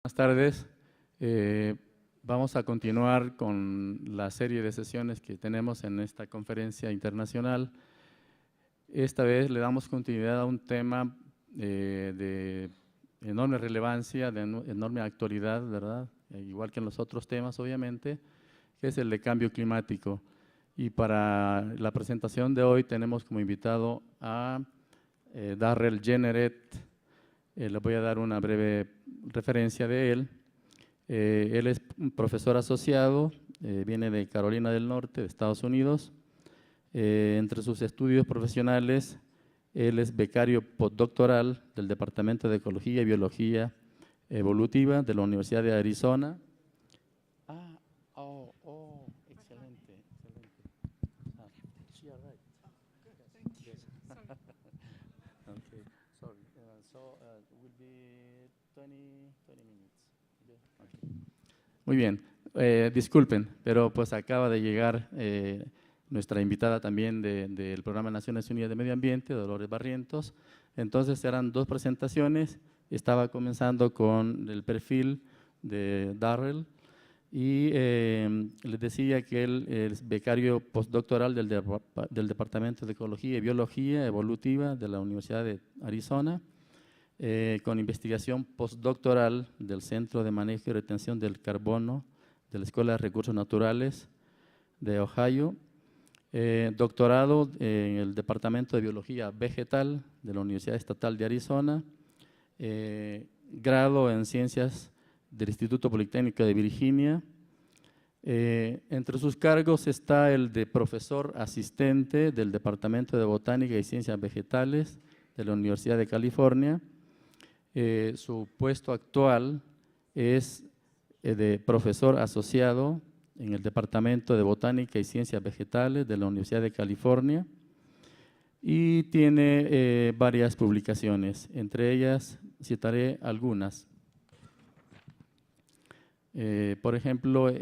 Buenas tardes. Vamos a continuar con la serie de sesiones que tenemos en esta conferencia internacional. Esta vez le damos continuidad a un tema de enorme relevancia, de enorme actualidad, ¿verdad? Igual que en los otros temas, obviamente, que es el de cambio climático. Y para la presentación de hoy tenemos como invitado a Darrell Jenneret. Le voy a dar una breve referencia de él. Él es un profesor asociado, viene de Carolina del Norte, de Estados Unidos. Entre sus estudios profesionales, él es becario postdoctoral del Departamento de Ecología y Biología Evolutiva de la Universidad de Arizona. Excelente, excelente. She all right. Yes. Okay, sorry. Will be 20 minutes. Yeah. Okay. Muy bien. Disculpen, pero pues acaba de llegar nuestra invitada también del Programa de Naciones Unidas de Medio Ambiente, Dolores Barrientos. Entonces serán dos presentaciones. Estaba comenzando con el perfil de Darrell y les decía que él es becario postdoctoral del Departamento de Ecología y Biología Evolutiva de la Universidad de Arizona, con investigación postdoctoral del Centro de Manejo y Retención del Carbono de la Escuela de Recursos Naturales de Ohio, doctorado en el Departamento de Biología Vegetal de la Universidad Estatal de Arizona, grado en Ciencias del Instituto Politécnico de Virginia. Entre sus cargos está el de profesor asistente del Departamento de Botánica y Ciencias Vegetales de la Universidad de California. Su puesto actual es de profesor asociado en el Departamento de Botánica y Ciencias Vegetales de la Universidad de California y tiene varias publicaciones, entre ellas citaré algunas. Por ejemplo,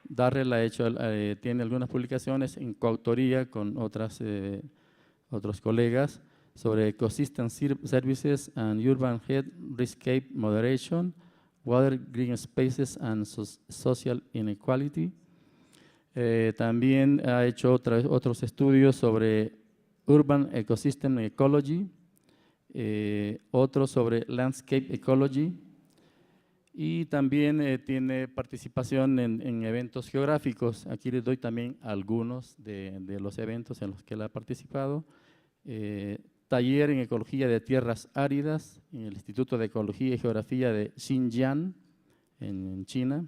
Darrell tiene algunas publicaciones en coautoría con otros colegas sobre Ecosystem Services and Urban Heat Riskscape Moderation, Water, Green Spaces and Social Inequality. También ha hecho otros estudios sobre Urban Ecosystem Ecology, otros sobre Landscape Ecology, y también tiene participación en eventos geográficos. Aquí les doy también algunos de los eventos en los que él ha participado. Taller en Ecología de Tierras Áridas en el Instituto de Ecología y Geografía de Xinjiang, en China.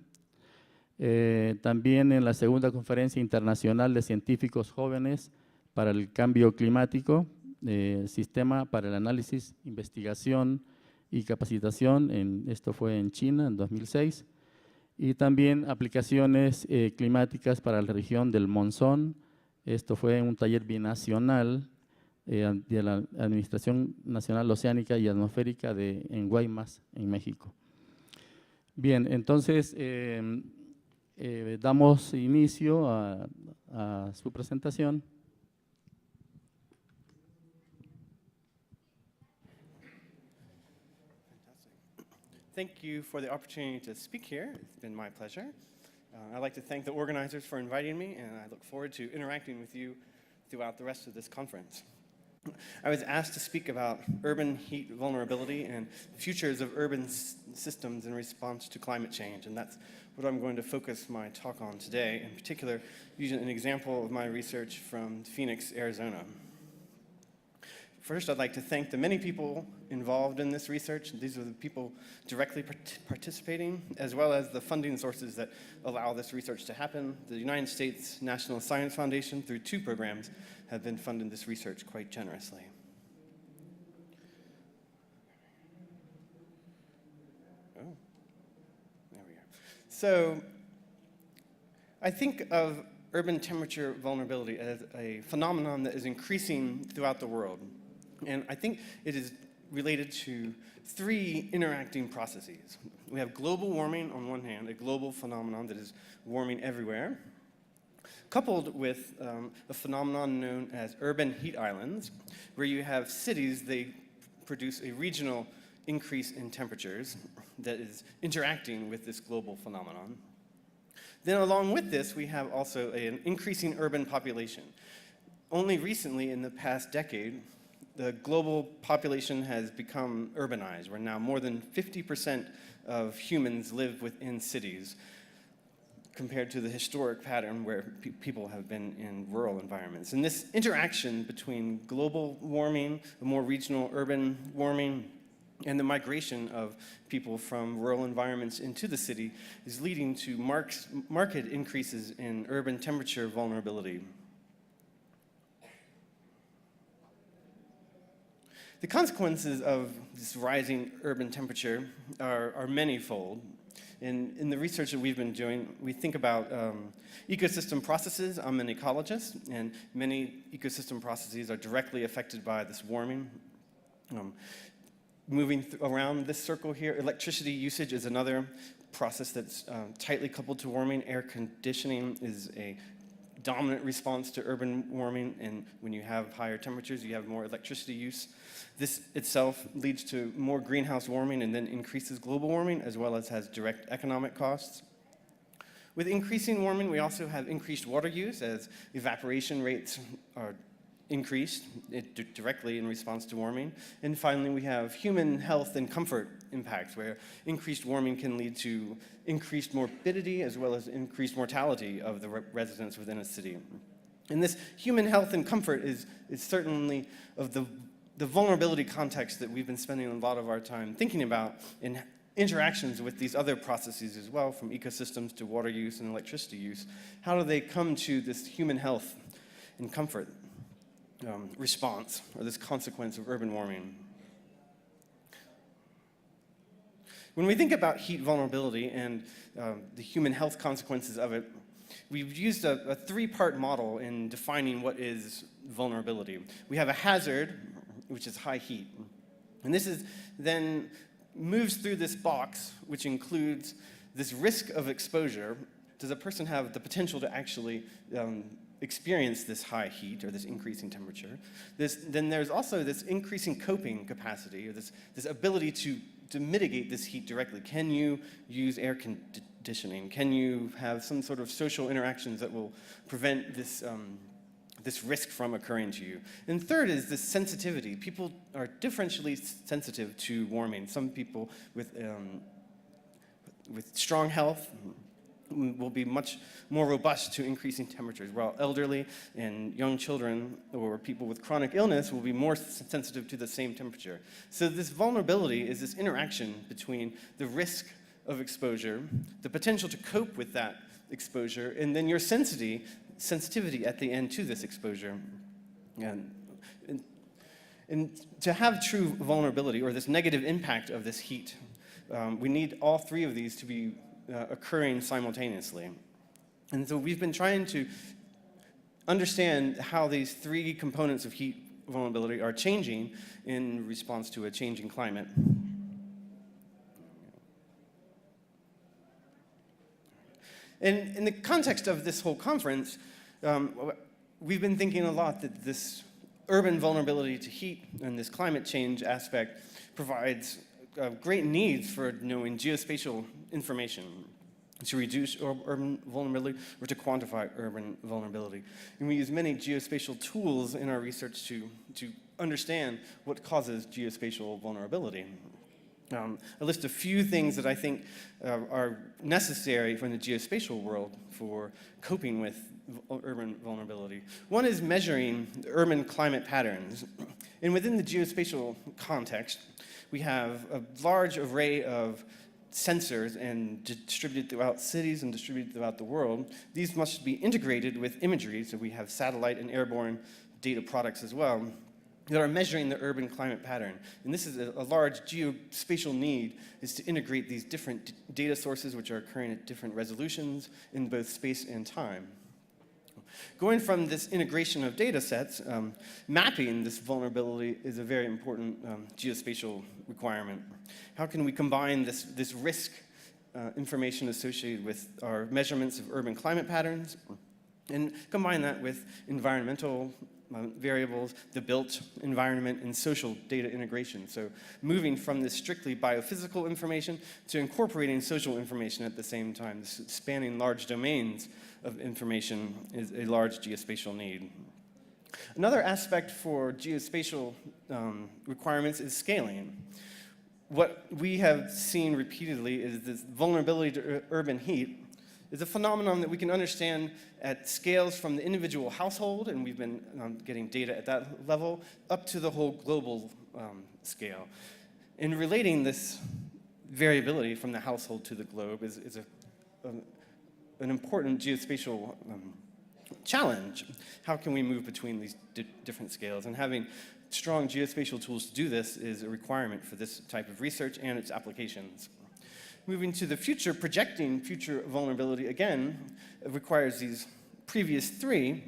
También en la segunda Conferencia Internacional de Científicos Jóvenes para el Cambio Climático, Sistema para el Análisis, Investigación y Capacitación, esto fue en China en 2006. Y también aplicaciones climáticas para la región del Monzón, esto fue un taller binacional de la Administración Nacional Oceánica y Atmosférica en Guaymas, en México. Bien, entonces damos inicio a su presentación. Thank you for the opportunity to speak here. It's been my pleasure. I'd like to thank the organizers for inviting me, and I look forward to interacting with you throughout the rest of this conference. I was asked to speak about urban heat vulnerability and futures of urban systems in response to climate change, and that's what I'm going to focus my talk on today, in particular using an example of my research from Phoenix, Arizona. First, I'd like to thank the many people involved in this research. These are the people directly participating, as well as the funding sources that allow this research to happen. The United States National Science Foundation, through 2 programs, have been funding this research quite generously. Oh, there we go. So, I think of urban temperature vulnerability as a phenomenon that is increasing throughout the world. And I think it is related to 3 interacting processes. We have global warming on one hand, a global phenomenon that is warming everywhere, coupled with a phenomenon known as urban heat islands, where you have cities, they produce a regional increase in temperatures that is interacting with this global phenomenon. Then along with this, we have also an increasing urban population. Only recently, in the past decade, the global population has become urbanized, where now more than 50% of humans live within cities, compared to the historic pattern where people have been in rural environments. And this interaction between global warming, the more regional urban warming, and the migration of people from rural environments into the city is leading to marked increases in urban temperature vulnerability. The consequences of this rising urban temperature are manifold. In the research that we've been doing, we think about ecosystem processes. I'm an ecologist, and many ecosystem processes are directly affected by this warming. Moving around this circle here, electricity usage is another process that's tightly coupled to warming. Air conditioning is a dominant response to urban warming, and when you have higher temperatures, you have more electricity use. This itself leads to more greenhouse warming and then increases global warming, as well as has direct economic costs. With increasing warming, we also have increased water use as evaporation rates are increased directly in response to warming. And finally, we have human health and comfort impacts, where increased warming can lead to increased morbidity as well as increased mortality of the residents within a city. And this human health and comfort is certainly of the vulnerability context that we've been spending a lot of our time thinking about in interactions with these other processes as well, from ecosystems to water use and electricity use. How do they come to this human health and comfort response, or this consequence of urban warming? When we think about heat vulnerability and the human health consequences of it, we've used a three-part model in defining what is vulnerability. We have a hazard, which is high heat. And this is then moves through this box, which includes this risk of exposure. Does a person have the potential to actually experience this high heat or this increasing temperature? Then there's also this increasing coping capacity, or this ability to mitigate this heat directly. Can you use air conditioning? Can you have some sort of social interactions that will prevent this risk from occurring to you? And third is this sensitivity. People are differentially sensitive to warming. Some people with strong health will be much more robust to increasing temperatures, while elderly and young children or people with chronic illness will be more sensitive to the same temperature. So this vulnerability is this interaction between the risk of exposure, the potential to cope with that exposure, and then your sensitivity at the end to this exposure. And to have true vulnerability, or this negative impact of this heat, we need all three of these to be occurring simultaneously. And so we've been trying to understand how these three components of heat vulnerability are changing in response to a changing climate. And in the context of this whole conference, we've been thinking a lot that this urban vulnerability to heat and this climate change aspect provides great needs for knowing geospatial information to reduce urban vulnerability or to quantify urban vulnerability. And we use many geospatial tools in our research to understand what causes geospatial vulnerability. I list a few things that I think are necessary from the geospatial world for coping with urban vulnerability. One is measuring urban climate patterns. And within the geospatial context, we have a large array of sensors and distributed throughout cities and distributed throughout the world. These must be integrated with imagery, so we have satellite and airborne data products as well that are measuring the urban climate pattern. And this is a large geospatial need, is to integrate these different data sources which are occurring at different resolutions in both space and time. Going from this integration of data sets, mapping this vulnerability is a very important geospatial requirement. How can we combine this risk information associated with our measurements of urban climate patterns and combine that with environmental variables, the built environment, and social data integration. So moving from this strictly biophysical information to incorporating social information at the same time, spanning large domains of information is a large geospatial need. Another aspect for geospatial requirements is scaling. What we have seen repeatedly is this vulnerability to urban heat is a phenomenon that we can understand at scales from the individual household, and we've been getting data at that level, up to the whole global scale. And relating this variability from the household to the globe is an important geospatial challenge. How can we move between these different scales? And having strong geospatial tools to do this is a requirement for this type of research and its applications. Moving to the future, projecting future vulnerability, again, requires these previous three,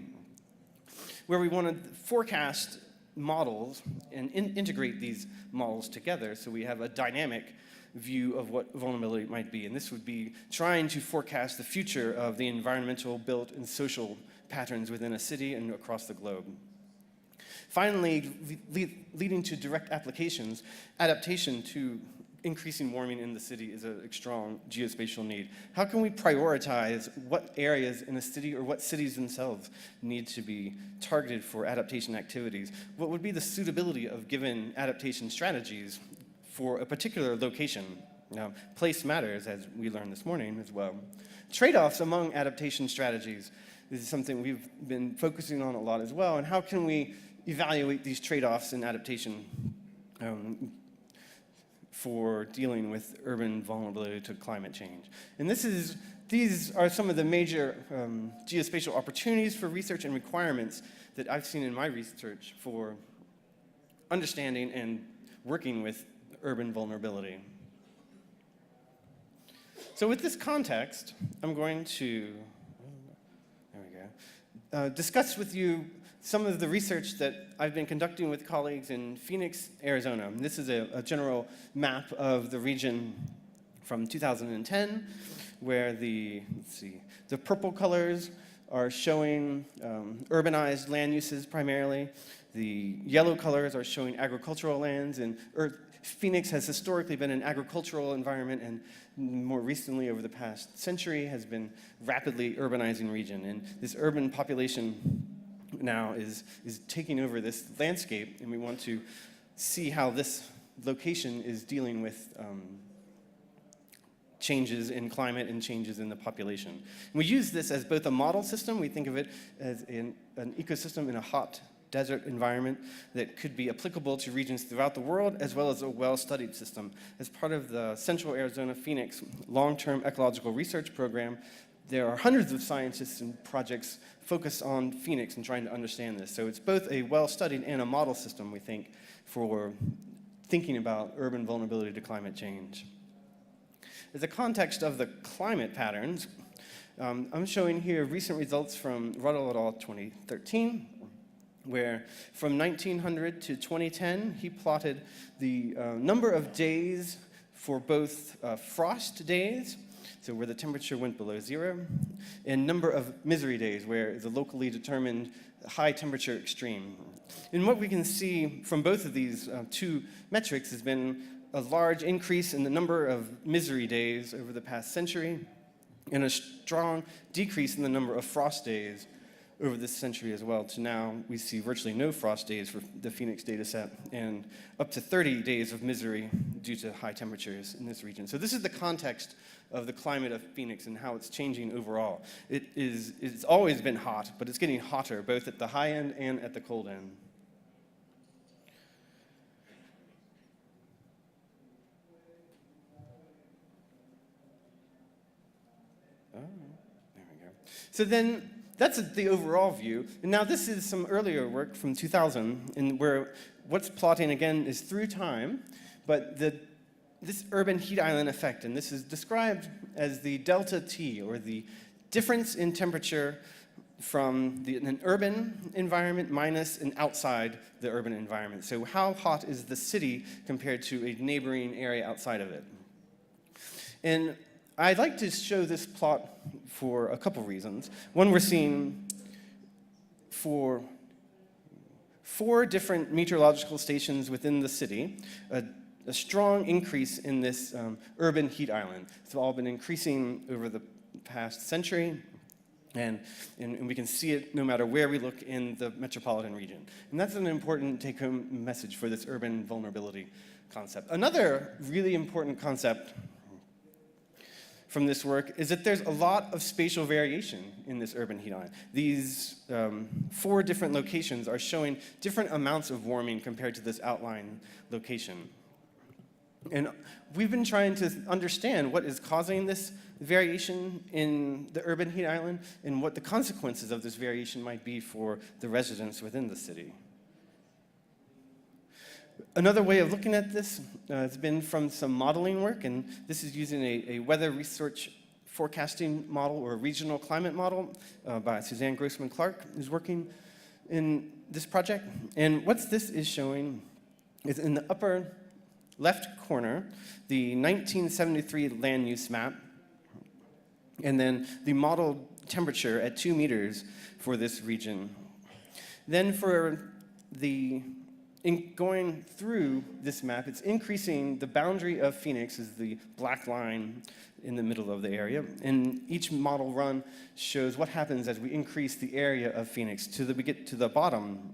where we want to forecast models and integrate these models together so we have a dynamic view of what vulnerability might be. And this would be trying to forecast the future of the environmental, built, and social patterns within a city and across the globe. Finally, leading to direct applications, adaptation to increasing warming in the city is a strong geospatial need. How can we prioritize what areas in a city or what cities themselves need to be targeted for adaptation activities? What would be the suitability of given adaptation strategies for a particular location? Now, place matters, as we learned this morning as well. Trade-offs among adaptation strategies is something we've been focusing on a lot as well, and how can we evaluate these trade-offs in adaptation for dealing with urban vulnerability to climate change. And these are some of the major geospatial opportunities for research and requirements that I've seen in my research for understanding and working with urban vulnerability. So with this context, I'm going to, discuss with you some of the research that I've been conducting with colleagues in Phoenix, Arizona. And this is a general map of the region from 2010, where the purple colors are showing urbanized land uses primarily. The yellow colors are showing agricultural lands, and Phoenix has historically been an agricultural environment, and more recently, over the past century, has been rapidly urbanizing region. And this urban population now is taking over this landscape, and we want to see how this location is dealing with changes in climate and changes in the population. And we use this as both a model system. We think of it as an ecosystem in a hot desert environment that could be applicable to regions throughout the world, as well as a well-studied system. As part of the Central Arizona Phoenix long-term ecological research program, there are hundreds of scientists and projects focused on Phoenix and trying to understand this. So it's both a well-studied and a model system, we think, for thinking about urban vulnerability to climate change. As a context of the climate patterns, I'm showing here recent results from Ruddle et al. 2013, where from 1900 to 2010, he plotted the number of days for both frost days, so where the temperature went below zero, and number of misery days, where the locally determined high temperature extreme. And what we can see from both of these two metrics has been a large increase in the number of misery days over the past century, and a strong decrease in the number of frost days over this century as well, to now we see virtually no frost days for the Phoenix data set, and up to 30 days of misery due to high temperatures in this region. So this is the context of the climate of Phoenix and how it's changing overall. It's always been hot, but it's getting hotter, both at the high end and at the cold end. Oh, there we go. So then, that's the overall view. And now this is some earlier work from 2000, in where what's plotting again is through time, but this urban heat island effect, and this is described as the delta T, or the difference in temperature from an urban environment minus an outside the urban environment. So how hot is the city compared to a neighboring area outside of it? And I'd like to show this plot for a couple reasons. One, we're seeing for 4 different meteorological stations within the city, a strong increase in this urban heat island. It's all been increasing over the past century, and we can see it no matter where we look in the metropolitan region. And that's an important take-home message for this urban vulnerability concept. Another really important concept from this work is that there's a lot of spatial variation in this urban heat island. These 4 different locations are showing different amounts of warming compared to this outline location. And we've been trying to understand what is causing this variation in the urban heat island and what the consequences of this variation might be for the residents within the city. Another way of looking at this has been from some modeling work, and this is using a weather research forecasting model or a regional climate model by Suzanne Grossman-Clark, who's working in this project. And what this is showing is in the upper left corner, the 1973 land use map, and then the modeled temperature at 2 meters for this region. Then going through this map, it's increasing the boundary of Phoenix is the black line in the middle of the area. And each model run shows what happens as we increase the area of Phoenix. We get to the bottom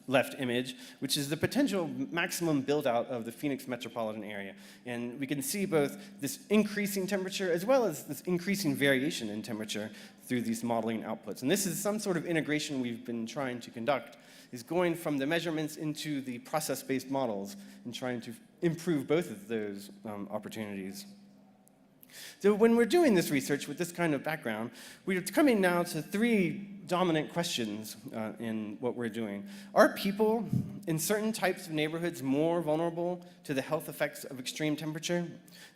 left image, which is the potential maximum build-out of the Phoenix metropolitan area. And we can see both this increasing temperature as well as this increasing variation in temperature through these modeling outputs. And this is some sort of integration we've been trying to conduct, is going from the measurements into the process-based models and trying to improve both of those opportunities. So when we're doing this research with this kind of background, we're coming now to 3 dominant questions in what we're doing. Are people in certain types of neighborhoods more vulnerable to the health effects of extreme temperature?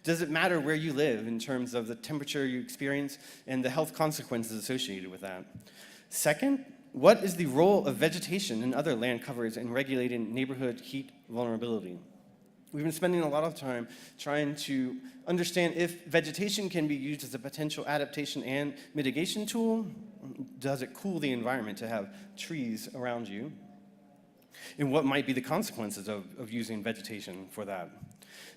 Does it matter where you live in terms of the temperature you experience and the health consequences associated with that? Second, what is the role of vegetation and other land covers in regulating neighborhood heat vulnerability? We've been spending a lot of time trying to understand if vegetation can be used as a potential adaptation and mitigation tool. Does it cool the environment to have trees around you? And what might be the consequences of using vegetation for that?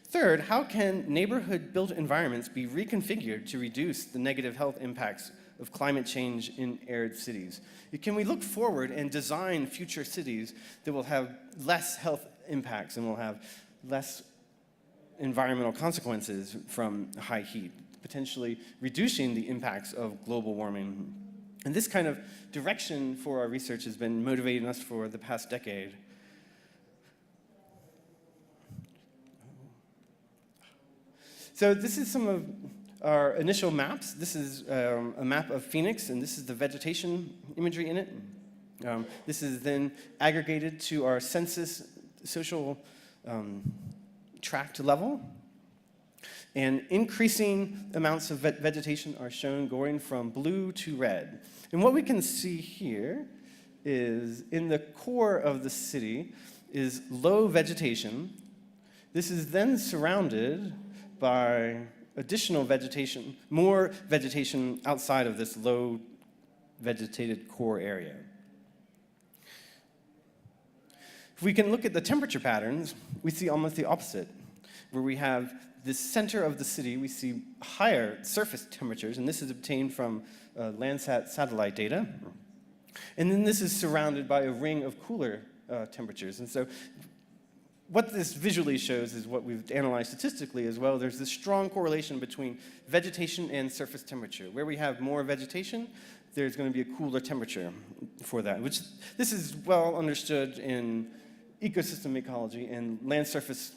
Third, how can neighborhood-built environments be reconfigured to reduce the negative health impacts of climate change in arid cities? Can we look forward and design future cities that will have less health impacts and will have less environmental consequences from high heat, potentially reducing the impacts of global warming? And this kind of direction for our research has been motivating us for the past decade. So this is some of our initial maps. This is a map of Phoenix, and this is the vegetation imagery in it. This is then aggregated to our census social tract level. And increasing amounts of vegetation are shown going from blue to red. And what we can see here is in the core of the city is low vegetation. This is then surrounded by additional vegetation, more vegetation outside of this low vegetated core area. If we can look at the temperature patterns, we see almost the opposite, where we have the center of the city, we see higher surface temperatures, and this is obtained from Landsat satellite data. And then this is surrounded by a ring of cooler temperatures. And so what this visually shows is what we've analyzed statistically as well. There's this strong correlation between vegetation and surface temperature. Where we have more vegetation, there's going to be a cooler temperature for that, which this is well understood in ecosystem ecology and land surface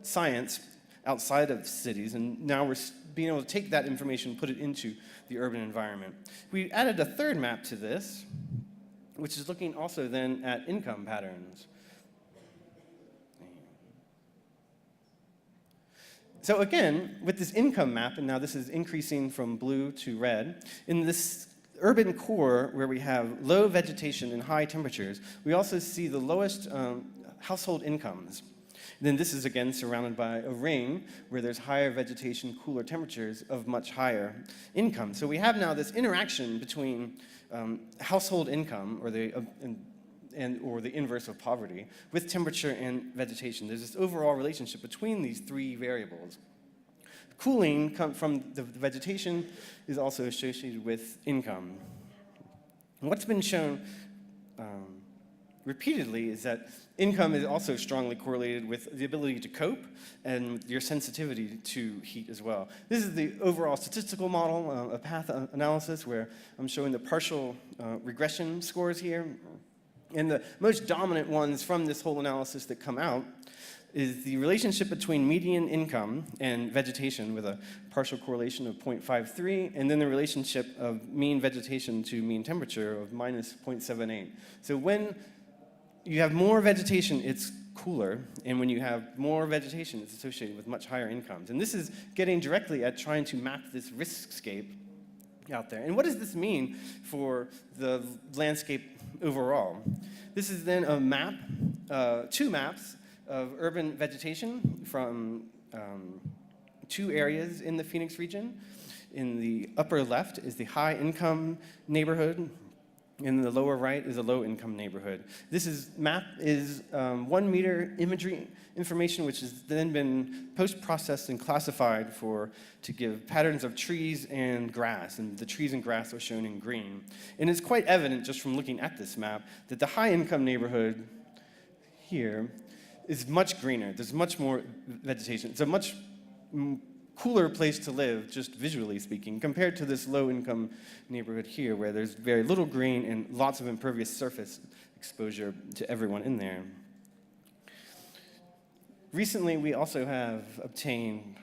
science outside of cities, and now we're being able to take that information and put it into the urban environment. We added a third map to this, which is looking also then at income patterns. So again, with this income map, and now this is increasing from blue to red, in this urban core where we have low vegetation and high temperatures, we also see the lowest household incomes. And then this is again surrounded by a ring where there's higher vegetation, cooler temperatures of much higher income. So we have now this interaction between household income, or the or the inverse of poverty, with temperature and vegetation. There's this overall relationship between these three variables. Cooling from the vegetation is also associated with income. And what's been shown repeatedly is that income is also strongly correlated with the ability to cope and your sensitivity to heat as well. This is the overall statistical model, a path analysis, where I'm showing the partial regression scores here. And the most dominant ones from this whole analysis that come out is the relationship between median income and vegetation with a partial correlation of 0.53, and then the relationship of mean vegetation to mean temperature of minus 0.78. So when you have more vegetation, it's cooler, and when you have more vegetation, it's associated with much higher incomes. And this is getting directly at trying to map this riskscape out there. And what does this mean for the landscape overall? This is then a map, two maps of urban vegetation from two areas in the Phoenix region. In the upper left is the high-income neighborhood, and the lower right is a low-income neighborhood. This map is 1 meter imagery information, which has then been post-processed and classified to give patterns of trees and grass, and the trees and grass are shown in green. And it's quite evident just from looking at this map that the high-income neighborhood here is much greener. There's much more vegetation. It's a much cooler place to live, just visually speaking, compared to this low-income neighborhood here, where there's very little green and lots of impervious surface exposure to everyone in there. Recently, we also have obtained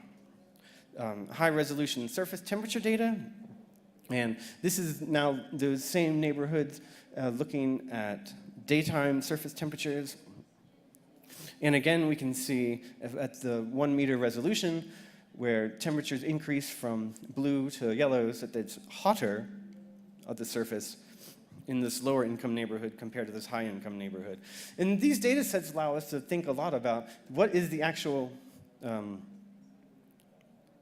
high-resolution surface temperature data, and this is now those same neighborhoods looking at daytime surface temperatures. And again, we can see at the 1 meter resolution where temperatures increase from blue to yellow, so that it's hotter at the surface in this lower income neighborhood compared to this high income neighborhood. And these data sets allow us to think a lot about what is the actual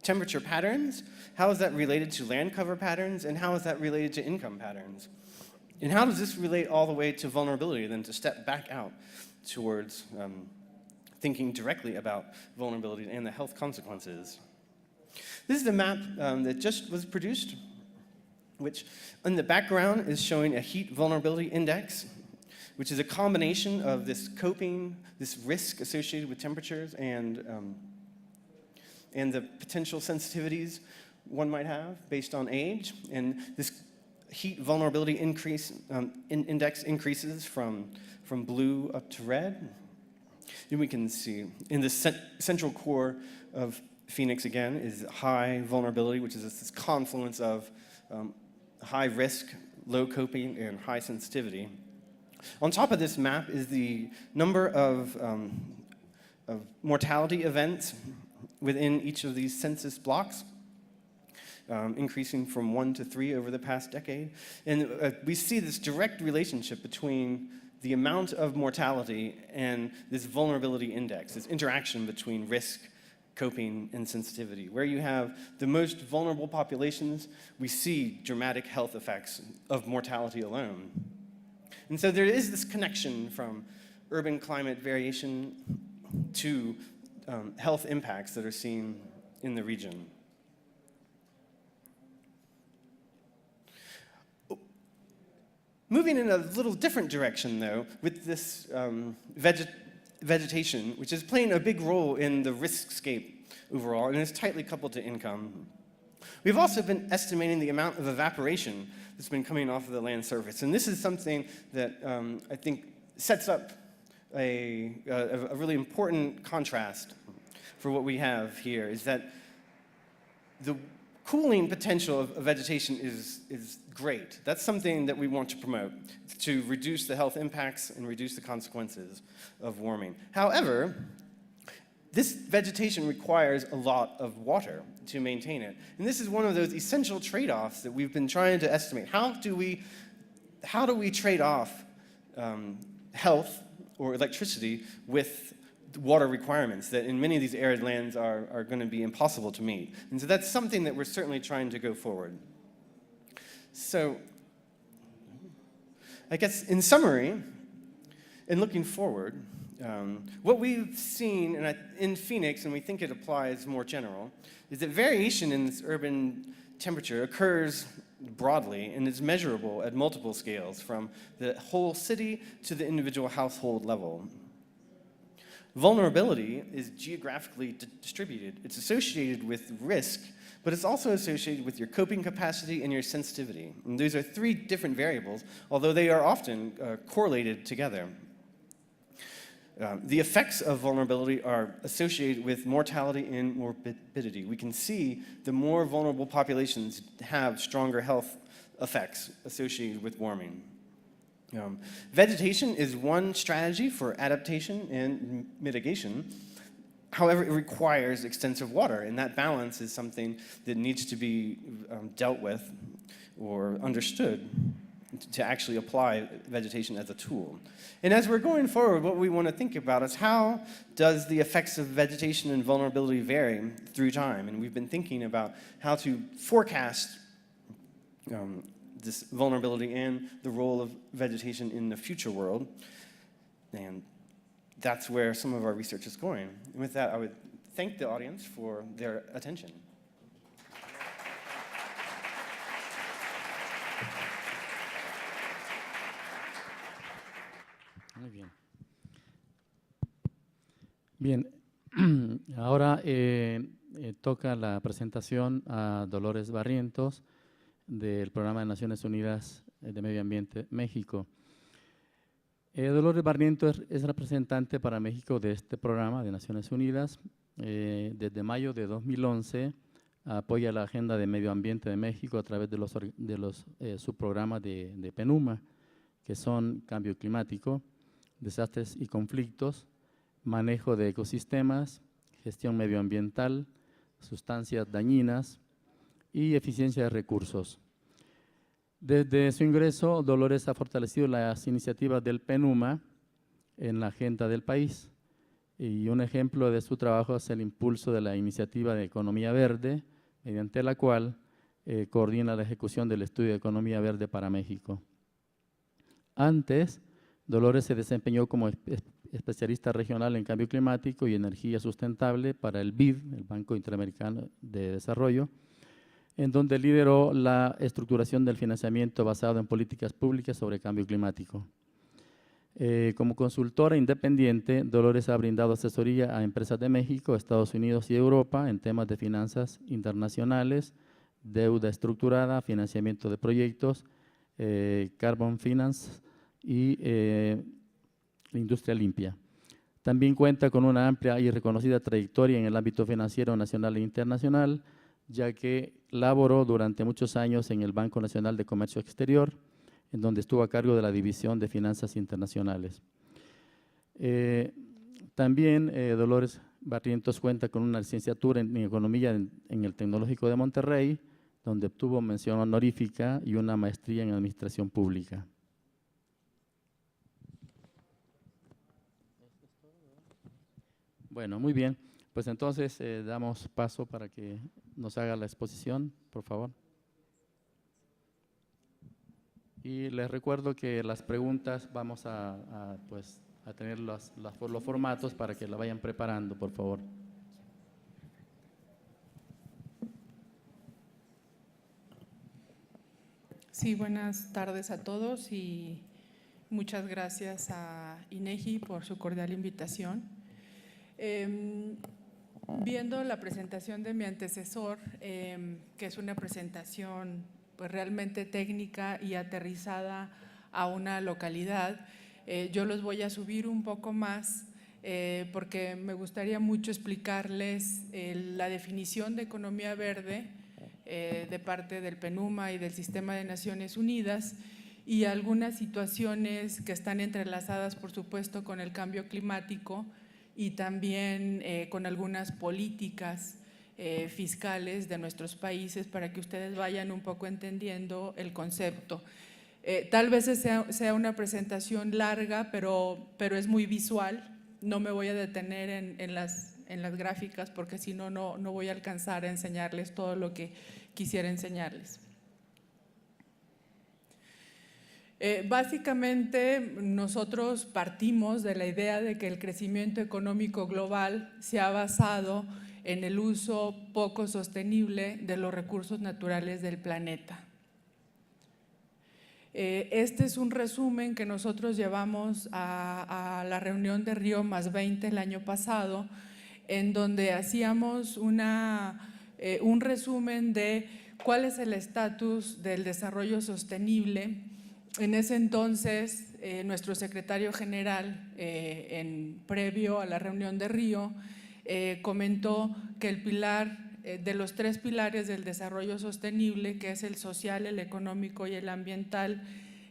temperature patterns, how is that related to land cover patterns, and how is that related to income patterns? And how does this relate all the way to vulnerability, then to step back out towards thinking directly about vulnerability and the health consequences. This is a map that just was produced, which in the background is showing a heat vulnerability index, which is a combination of this coping, this risk associated with temperatures, and the potential sensitivities one might have based on age. And this heat vulnerability index increases from blue up to red. And we can see in the central core of Phoenix, again, is high vulnerability, which is this confluence of high risk, low coping, and high sensitivity. On top of this map is the number of mortality events within each of these census blocks, increasing from 1 to 3 over the past decade. And we see this direct relationship between the amount of mortality and this vulnerability index, this interaction between risk, coping, and sensitivity. Where you have the most vulnerable populations, we see dramatic health effects of mortality alone. And so there is this connection from urban climate variation to health impacts that are seen in the region. Moving in a little different direction, though, with this vegetation, which is playing a big role in the riskscape overall, and is tightly coupled to income. We've also been estimating the amount of evaporation that's been coming off of the land surface, and this is something that I think sets up a really important contrast for what we have here, is that the cooling potential of vegetation is great. That's something that we want to promote, to reduce the health impacts and reduce the consequences of warming. However, this vegetation requires a lot of water to maintain it. And this is one of those essential trade-offs that we've been trying to estimate. How do we trade off health or electricity with water requirements that in many of these arid lands are going to be impossible to meet? And so that's something that we're certainly trying to go forward. So I guess in summary, And looking forward, what we've seen in Phoenix, and we think it applies more general, is that variation in this urban temperature occurs broadly and is measurable at multiple scales, from the whole city to the individual household level. Vulnerability is geographically distributed. It's associated with risk, but it's also associated with your coping capacity and your sensitivity. And these are three different variables, although they are often correlated together. The effects of vulnerability are associated with mortality and morbidity. We can see the more vulnerable populations have stronger health effects associated with warming. Vegetation is one strategy for adaptation and mitigation. However, it requires extensive water, and that balance is something that needs to be dealt with or understood to actually apply vegetation as a tool. And as we're going forward, what we want to think about is how does the effects of vegetation and vulnerability vary through time? And we've been thinking about how to forecast this vulnerability and the role of vegetation in the future world. And that's where some of our research is going. And with that, I would thank the audience for their attention. Muy bien. Bien, ahora toca la presentación a Dolores Barrientos del Programa de Naciones Unidas de Medio Ambiente México. Dolores Barrientos es representante para México de este programa de Naciones Unidas. Desde mayo de 2011 apoya la Agenda de Medio Ambiente de México a través de los subprogramas de PENUMA, que son cambio climático, desastres y conflictos, manejo de ecosistemas, gestión medioambiental, sustancias dañinas y eficiencia de recursos. Desde su ingreso, Dolores ha fortalecido las iniciativas del PENUMA en la agenda del país, y un ejemplo de su trabajo es el impulso de la iniciativa de Economía Verde, mediante la cual coordina la ejecución del estudio de Economía Verde para México. Antes, Dolores se desempeñó como especialista regional en cambio climático y energía sustentable para el BID, el Banco Interamericano de Desarrollo, en donde lideró la estructuración del financiamiento basado en políticas públicas sobre cambio climático. Como consultora independiente, Dolores ha brindado asesoría a empresas de México, Estados Unidos y Europa en temas de finanzas internacionales, deuda estructurada, financiamiento de proyectos, carbon finance y industria limpia. También cuenta con una amplia y reconocida trayectoria en el ámbito financiero nacional e internacional, ya que laboró durante muchos años en el Banco Nacional de Comercio Exterior, en donde estuvo a cargo de la División de Finanzas Internacionales. También Dolores Barrientos cuenta con una licenciatura en Economía en el Tecnológico de Monterrey, donde obtuvo mención honorífica, y una maestría en Administración Pública. Bueno, muy bien. Pues entonces damos paso para que nos haga la exposición, por favor. Y les recuerdo que las preguntas vamos a tener los formatos para que la vayan preparando, por favor. Sí, buenas tardes a todos y muchas gracias a INEGI por su cordial invitación. Viendo la presentación de mi antecesor, que es una presentación pues realmente técnica y aterrizada a una localidad, yo los voy a subir un poco más porque me gustaría mucho explicarles la definición de economía verde de parte del PENUMA y del Sistema de Naciones Unidas, y algunas situaciones que están entrelazadas, por supuesto, con el cambio climático y también con algunas políticas fiscales de nuestros países, para que ustedes vayan un poco entendiendo el concepto. Tal vez sea una presentación larga, pero es muy visual. No me voy a detener en las gráficas, porque si no, no voy a alcanzar a enseñarles todo lo que quisiera enseñarles. Básicamente, nosotros partimos de la idea de que el crecimiento económico global se ha basado en el uso poco sostenible de los recursos naturales del planeta. Este es un resumen que nosotros llevamos a la reunión de Río +20 el año pasado, en donde hacíamos un resumen de cuál es el estatus del desarrollo sostenible. En ese entonces, nuestro secretario general, previo a la reunión de Río, comentó que el pilar de los 3 pilares del desarrollo sostenible, que es el social, el económico y el ambiental,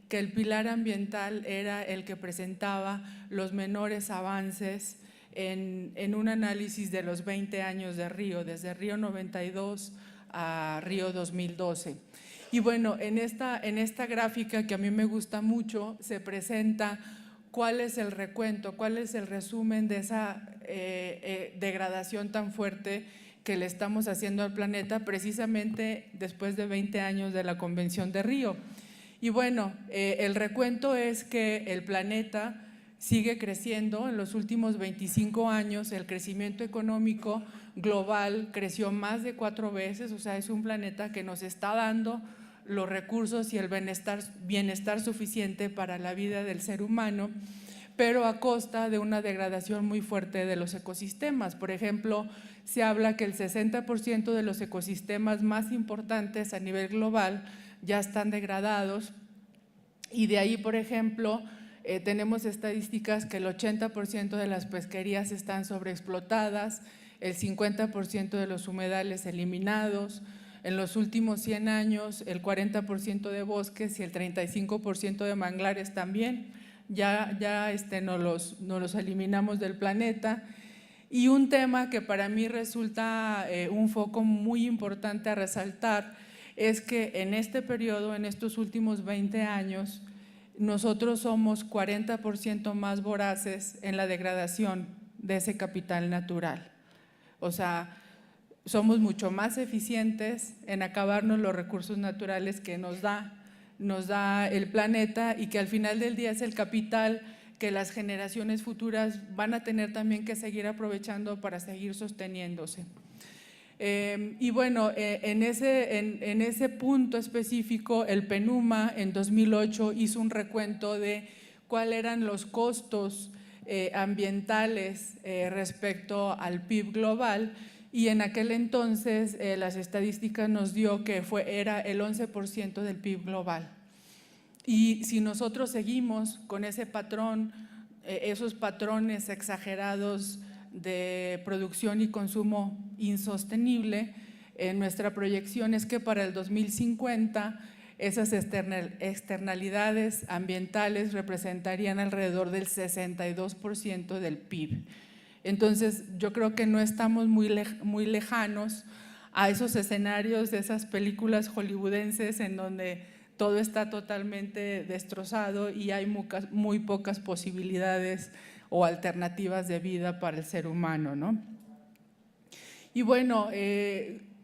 que el pilar ambiental era el que presentaba los menores avances en un análisis de los 20 años de Río, desde Río 92 a Río 2012. Y bueno, en esta gráfica que a mí me gusta mucho, se presenta cuál es el recuento, cuál es el resumen de esa degradación tan fuerte que le estamos haciendo al planeta precisamente después de 20 años de la Convención de Río. Y bueno, el recuento es que el planeta sigue creciendo. En los últimos 25 años el crecimiento económico global creció más de 4 veces, o sea, es un planeta que nos está dando los recursos y el bienestar suficiente para la vida del ser humano, pero a costa de una degradación muy fuerte de los ecosistemas. Por ejemplo, se habla que el 60% de los ecosistemas más importantes a nivel global ya están degradados, y de ahí, por ejemplo, tenemos estadísticas que el 80% de las pesquerías están sobreexplotadas, el 50% de los humedales eliminados, en los últimos 100 años el 40% de bosques y el 35% de manglares también ya nos los eliminamos del planeta. Y un tema que para mí resulta un foco muy importante a resaltar es que en este periodo, en estos últimos 20 años, nosotros somos 40% más voraces en la degradación de ese capital natural. O sea, somos mucho más eficientes en acabarnos los recursos naturales que nos da el planeta, y que al final del día es el capital que las generaciones futuras van a tener también que seguir aprovechando para seguir sosteniéndose. Y bueno, en ese punto específico, el PENUMA en 2008 hizo un recuento de cuáles eran los costos ambientales respecto al PIB global, y en aquel entonces las estadísticas nos dio que era el 11% del PIB global. Y si nosotros seguimos con ese patrón, esos patrones exagerados de producción y consumo insostenible, nuestra proyección es que para el 2050 esas externalidades ambientales representarían alrededor del 62% del PIB. Entonces, yo creo que no estamos muy lejanos a esos escenarios de esas películas hollywoodenses en donde todo está totalmente destrozado y hay muy pocas posibilidades o alternativas de vida para el ser humano, ¿no? Y bueno,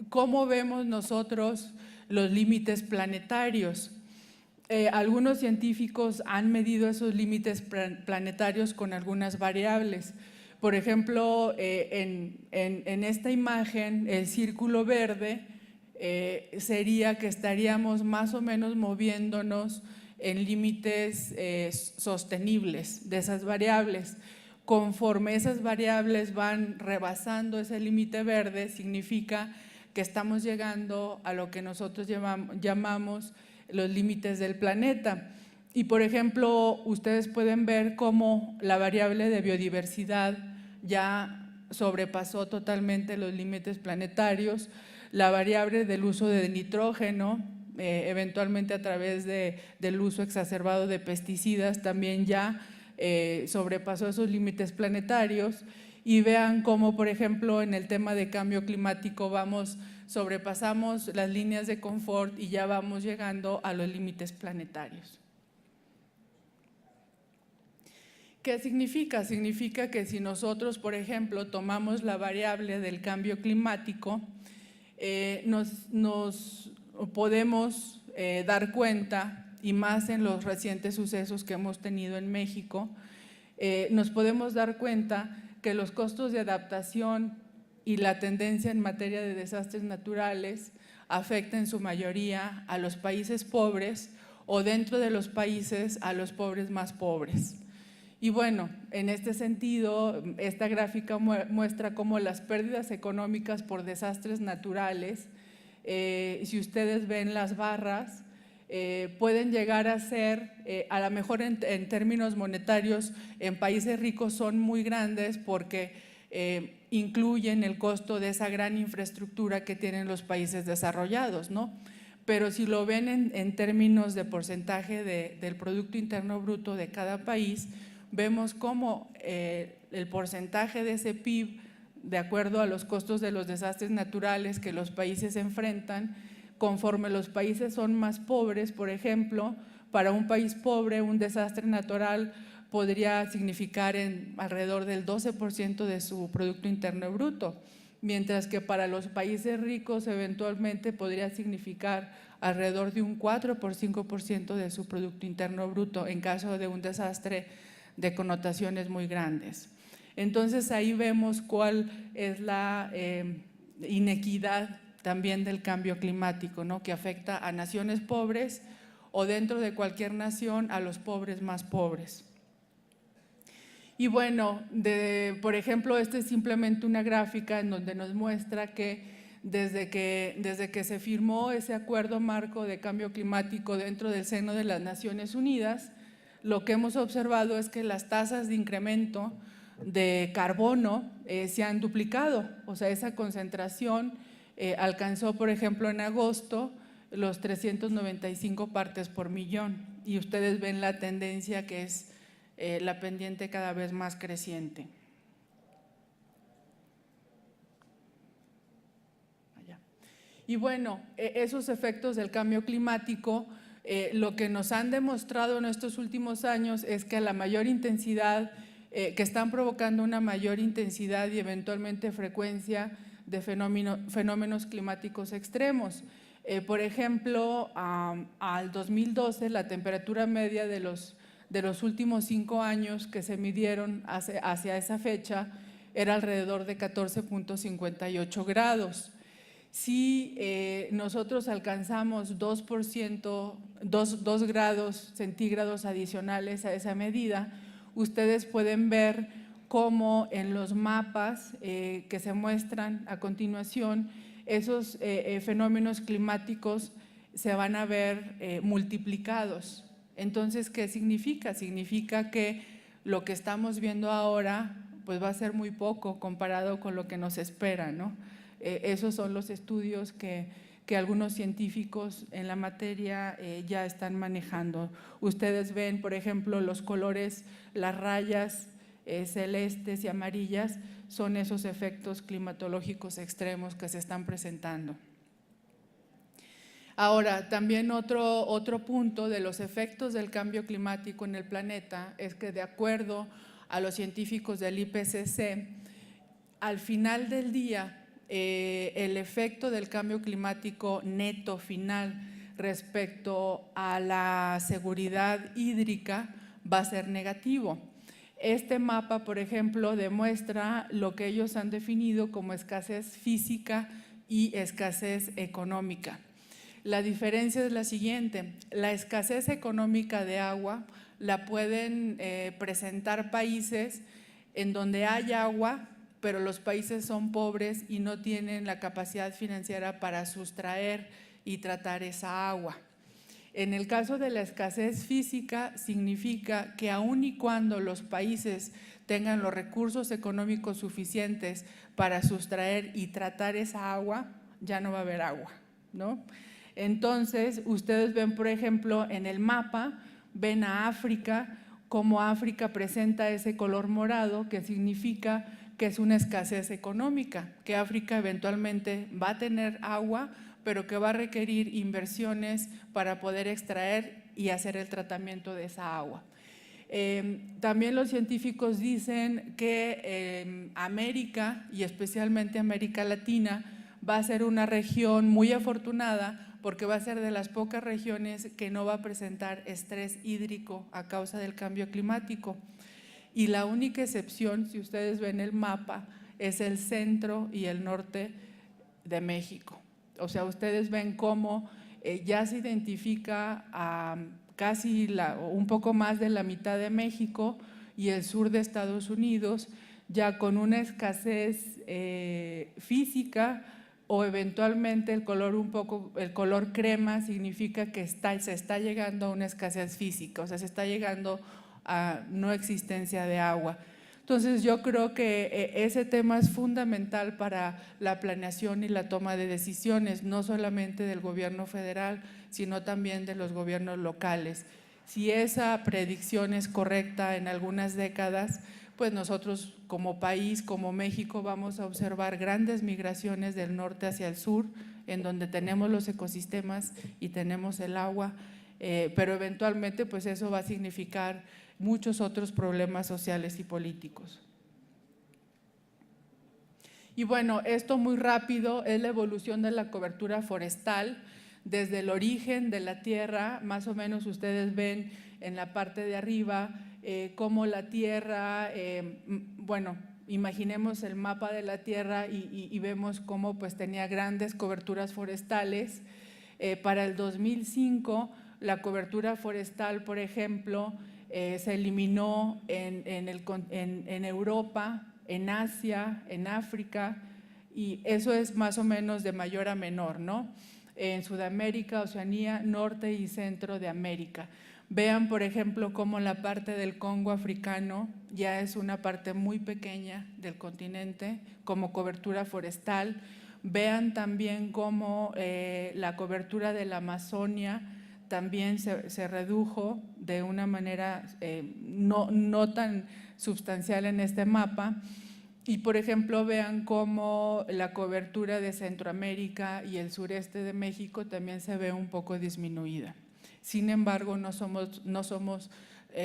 ¿cómo vemos nosotros los límites planetarios? Algunos científicos han medido esos límites planetarios con algunas variables. Por ejemplo, en esta imagen, el círculo verde sería que estaríamos más o menos moviéndonos en límites sostenibles de esas variables. Conforme esas variables van rebasando ese límite verde, significa que estamos llegando a lo que nosotros llamamos los límites del planeta. Y por ejemplo, ustedes pueden ver cómo la variable de biodiversidad ya sobrepasó totalmente los límites planetarios, la variable del uso de nitrógeno, eventualmente a través del uso exacerbado de pesticidas, también ya sobrepasó esos límites planetarios. Y vean cómo, por ejemplo, en el tema de cambio climático sobrepasamos las líneas de confort y ya vamos llegando a los límites planetarios. ¿Qué significa? Significa que si nosotros, por ejemplo, tomamos la variable del cambio climático, nos podemos dar cuenta y más en los recientes sucesos que hemos tenido en México, nos podemos dar cuenta que los costos de adaptación y la tendencia en materia de desastres naturales afecta en su mayoría a los países pobres o dentro de los países a los pobres más pobres. Y bueno, en este sentido, esta gráfica muestra cómo las pérdidas económicas por desastres naturales, si ustedes ven las barras, pueden llegar a ser, a lo mejor en términos monetarios, en países ricos son muy grandes porque incluyen el costo de esa gran infraestructura que tienen los países desarrollados, ¿no? Pero si lo ven en términos de porcentaje del Producto Interno Bruto de cada país, vemos cómo el porcentaje de ese PIB, de acuerdo a los costos de los desastres naturales que los países enfrentan, conforme los países son más pobres, por ejemplo, para un país pobre un desastre natural podría significar alrededor del 12% de su Producto Interno Bruto, mientras que para los países ricos eventualmente podría significar alrededor de un 4 por 5% de su Producto Interno Bruto en caso de un desastre de connotaciones muy grandes. Entonces ahí vemos cuál es la inequidad también del cambio climático, ¿no? Que afecta a naciones pobres o dentro de cualquier nación a los pobres más pobres. Y bueno, por ejemplo, esta es simplemente una gráfica en donde nos muestra que desde que se firmó ese acuerdo marco de cambio climático dentro del seno de las Naciones Unidas, lo que hemos observado es que las tasas de incremento de carbono se han duplicado, o sea, esa concentración alcanzó, por ejemplo, en agosto los 395 partes por millón y ustedes ven la tendencia que es la pendiente cada vez más creciente. Allá. Y bueno, esos efectos del cambio climático, lo que nos han demostrado en estos últimos años es que a la mayor intensidad, que están provocando una mayor intensidad y eventualmente frecuencia de fenómenos climáticos extremos. Por ejemplo, al 2012 la temperatura media de los últimos 5 años que se midieron hacia esa fecha era alrededor de 14.58 grados. Si nosotros alcanzamos 2 grados centígrados adicionales a esa medida, ustedes pueden ver cómo en los mapas que se muestran a continuación, esos fenómenos climáticos se van a ver multiplicados. Entonces, ¿qué significa? Significa que lo que estamos viendo ahora pues va a ser muy poco comparado con lo que nos espera, ¿no? Esos son los estudios que algunos científicos en la materia ya están manejando. Ustedes ven, por ejemplo, los colores, las rayas celestes y amarillas son esos efectos climatológicos extremos que se están presentando. Ahora, también otro punto de los efectos del cambio climático en el planeta es que de acuerdo a los científicos del IPCC, al final del día, el efecto del cambio climático neto final respecto a la seguridad hídrica va a ser negativo. Este mapa, por ejemplo, demuestra lo que ellos han definido como escasez física y escasez económica. La diferencia es la siguiente: la escasez económica de agua la pueden presentar países en donde hay agua, pero los países son pobres y no tienen la capacidad financiera para sustraer y tratar esa agua. En el caso de la escasez física, significa que aun y cuando los países tengan los recursos económicos suficientes para sustraer y tratar esa agua, ya no va a haber agua, ¿no? Entonces, ustedes ven, por ejemplo, en el mapa, ven a África, cómo África presenta ese color morado, que significa que es una escasez económica, que África eventualmente va a tener agua, pero que va a requerir inversiones para poder extraer y hacer el tratamiento de esa agua. También los científicos dicen que América, y especialmente América Latina, va a ser una región muy afortunada porque va a ser de las pocas regiones que no va a presentar estrés hídrico a causa del cambio climático. Y la única excepción, si ustedes ven el mapa, es el centro y el norte de México. O sea, ustedes ven cómo ya se identifica a casi un poco más de la mitad de México y el sur de Estados Unidos, ya con una escasez física, o eventualmente el color crema significa que se está llegando a una escasez física, o sea, se está llegando a no existencia de agua. Entonces yo creo que ese tema es fundamental para la planeación y la toma de decisiones, no solamente del gobierno federal, sino también de los gobiernos locales. Si esa predicción es correcta en algunas décadas, pues nosotros como país, como México, vamos a observar grandes migraciones del norte hacia el sur, en donde tenemos los ecosistemas y tenemos el agua, pero eventualmente pues eso va a significar muchos otros problemas sociales y políticos. Y bueno, esto muy rápido es la evolución de la cobertura forestal desde el origen de la tierra. Más o menos ustedes ven en la parte de arriba cómo la tierra, bueno, imaginemos el mapa de la tierra y vemos cómo pues tenía grandes coberturas forestales. Para el 2005 la cobertura forestal, por ejemplo, se eliminó en Europa, en Asia, en África, y eso es más o menos de mayor a menor, ¿no? En Sudamérica, Oceanía, Norte y Centro de América. Vean, por ejemplo, cómo la parte del Congo africano ya es una parte muy pequeña del continente como cobertura forestal. Vean también cómo la cobertura de la Amazonia también se redujo de una manera no tan sustancial en este mapa. Y por ejemplo, vean cómo la cobertura de Centroamérica y el sureste de México también se ve un poco disminuida. Sin embargo, no somos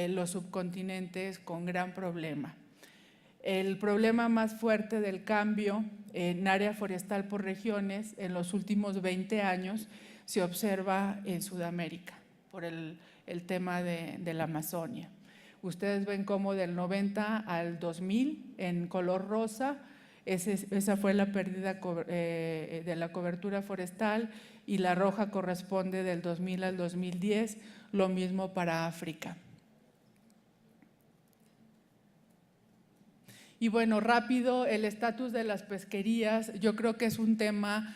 los subcontinentes con gran problema. El problema más fuerte del cambio en área forestal por regiones en los últimos 20 años se observa en Sudamérica por el tema de la Amazonia. Ustedes ven cómo del 90 al 2000 en color rosa, esa fue la pérdida de la cobertura forestal, y la roja corresponde del 2000 al 2010, lo mismo para África. Y bueno, rápido, el estatus de las pesquerías, yo creo que es un tema,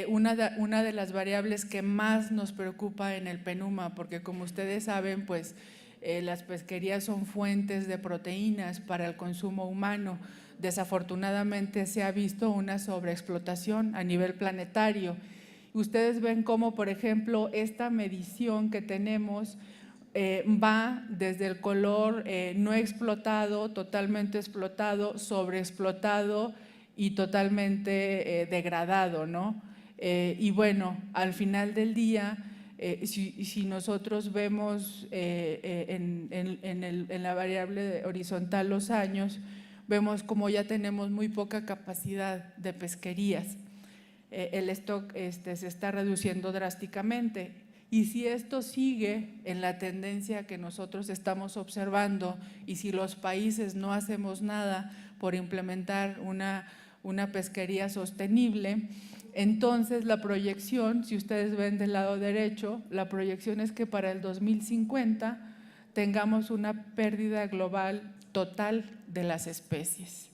una de las variables que más nos preocupa en el PENUMA, porque como ustedes saben, pues las pesquerías son fuentes de proteínas para el consumo humano. Desafortunadamente se ha visto una sobreexplotación a nivel planetario. Ustedes ven cómo, por ejemplo, esta medición que tenemos va desde el color no explotado, totalmente explotado, sobreexplotado y totalmente degradado, ¿no? Y bueno, al final del día, si nosotros vemos en la variable horizontal los años, vemos como ya tenemos muy poca capacidad de pesquerías. El stock se está reduciendo drásticamente. Y si esto sigue en la tendencia que nosotros estamos observando, y si los países no hacemos nada por implementar una pesquería sostenible, entonces la proyección, si ustedes ven del lado derecho, la proyección es que para el 2050 tengamos una pérdida global total de las especies.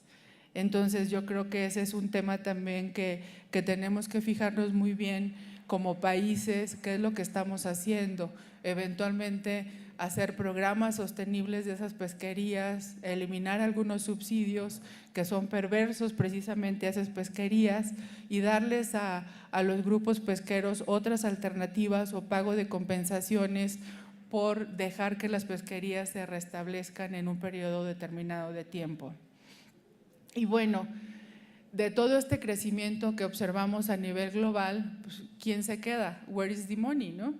Entonces yo creo que ese es un tema también que tenemos que fijarnos muy bien como países, qué es lo que estamos haciendo, eventualmente hacer programas sostenibles de esas pesquerías, eliminar algunos subsidios que son perversos precisamente a esas pesquerías y darles a los grupos pesqueros otras alternativas o pago de compensaciones por dejar que las pesquerías se restablezcan en un periodo determinado de tiempo. Y bueno, de todo este crecimiento que observamos a nivel global, pues, ¿quién se queda? Where is the money, ¿no?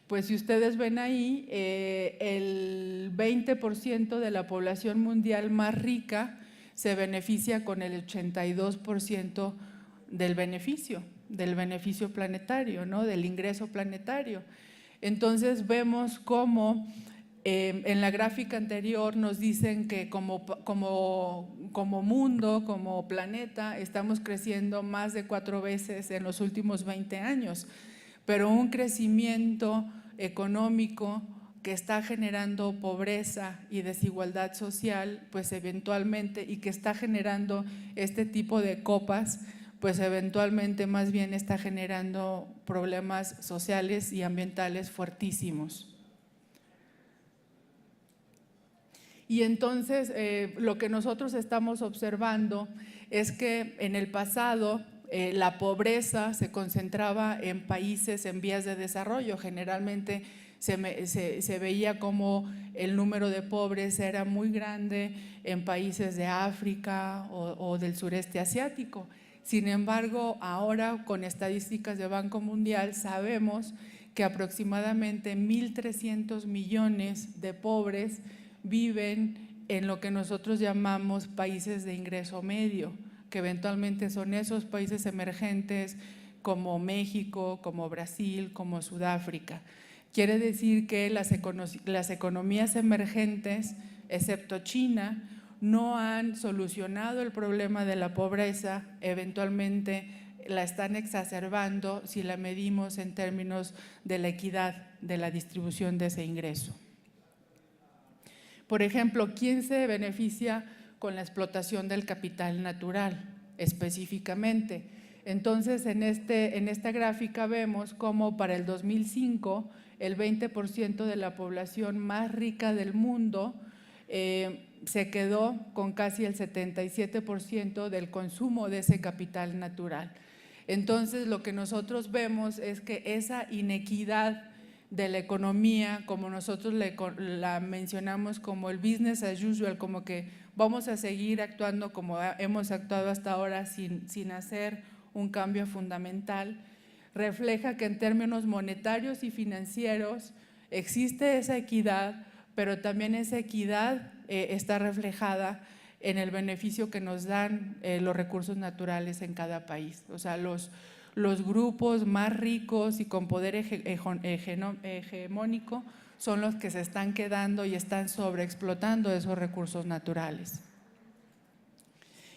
Pues si ustedes ven ahí, el 20% de la población mundial más rica se beneficia con el 82% del beneficio planetario, ¿no? Del ingreso planetario. Entonces vemos cómo en la gráfica anterior nos dicen que como mundo, como planeta, estamos creciendo más de 4 veces en los últimos 20 años, pero un crecimiento económico que está generando pobreza y desigualdad social, pues eventualmente, y que está generando este tipo de copas, pues eventualmente más bien está generando problemas sociales y ambientales fuertísimos. Y entonces lo que nosotros estamos observando es que en el pasado la pobreza se concentraba en países en vías de desarrollo. Generalmente se veía como el número de pobres era muy grande en países de África o del sureste asiático. Sin embargo, ahora con estadísticas de Banco Mundial sabemos que aproximadamente 1.300 millones de pobres viven en lo que nosotros llamamos países de ingreso medio, que eventualmente son esos países emergentes como México, como Brasil, como Sudáfrica. Quiere decir que las economías emergentes, excepto China, no han solucionado el problema de la pobreza, eventualmente la están exacerbando si la medimos en términos de la equidad de la distribución de ese ingreso. Por ejemplo, ¿quién se beneficia con la explotación del capital natural específicamente? Entonces, en esta gráfica vemos cómo para el 2005 el 20% de la población más rica del mundo se quedó con casi el 77% del consumo de ese capital natural. Entonces, lo que nosotros vemos es que esa inequidad de la economía, como nosotros la mencionamos como el business as usual, como que vamos a seguir actuando como hemos actuado hasta ahora sin hacer un cambio fundamental, refleja que en términos monetarios y financieros existe esa equidad, pero también esa equidad está reflejada en el beneficio que nos dan los recursos naturales en cada país. O sea, los grupos más ricos y con poder hegemónico son los que se están quedando y están sobreexplotando esos recursos naturales.